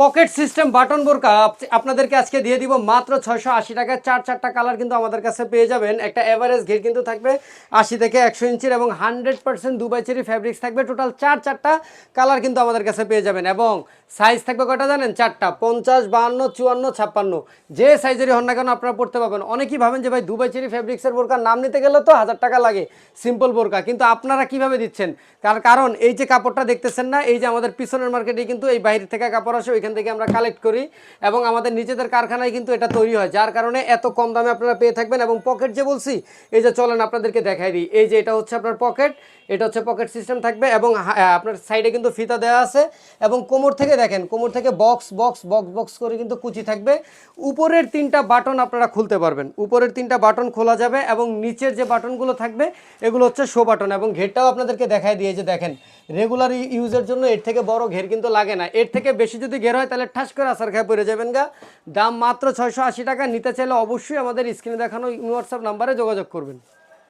Pocket system button বোরকা আপনাদেরকে আজকে দিয়ে দিব মাত্র 680 টাকায়। চারটা কালার কিন্তু আমাদের কাছে পেয়ে যাবেন। একটা এভারেজ ঘের কিন্তু থাকবে 80 থেকে 100 ইঞ্চির এবং 100% দুবাই চেরি ফ্যাব্রিক্স থাকবে। টোটাল চারটা কালার কিন্তু আমাদের কাছে পেয়ে যাবেন এবং সাইজ থাকবে কয়টা জানেন? চারটা, 50, 52, 54, 56। যে সাইজেরই হন না কেন আপনারা পড়তে পারবেন। অনেকেই ভাবেন যে ভাই দুবাই চেরি ফ্যাব্রিক্সের বোরকার নাম নিতে গেলে তো 1000 টাকা লাগে সিম্পল বোরকা, কিন্তু আপনারা কিভাবে দিচ্ছেন? কারণ এই যে কাপড়টা দেখতেছেন না, এই যে আমাদের পিছনের মার্কেটে কিন্তু এই বাইরে থেকে কাপড় আসে, ওইখান থেকে আমরা কালেক্ট করি এবং আমাদের নিজেদের কারখানায় কিন্তু এটা তৈরি হয়, যার কারণে এত কম দামে আপনারা পেয়ে থাকবেন। এবং পকেট যে বলছি, এই যে চলেন আপনাদেরকে দেখাই দিই। এই যে এটা হচ্ছে আপনার পকেট, এটা হচ্ছে পকেট সিস্টেম থাকবে এবং আপনার সাইডে কিন্তু ফিতা দেওয়া আছে এবং কোমর থেকে দেখেন, কোমর থেকে বক্স বক্স বক্স বক্স করে কিন্তু কুচি থাকবে। উপরের 3টা বাটন আপনারা খুলতে পারবেন, উপরের 3টা বাটন খোলা যাবে এবং নিচের যে বাটনগুলো থাকবে এগুলো হচ্ছে শো বাটন। এবং ঘেরটাও আপনাদেরকে দেখাই দিয়ে, যে দেখেন রেগুলার ইউজের জন্য এর থেকে বড় ঘের কিন্তু লাগে না। এর থেকে বেশি যদি ঘের হয় তাহলে ঠাস করে আসার খেয়ে পড়ে যাবেন গা। দাম মাত্র 680 টাকা। নিতে চাইলে অবশ্যই আমাদের স্ক্রিনে দেখানো হোয়াটসঅ্যাপ নাম্বারে যোগাযোগ করবেন।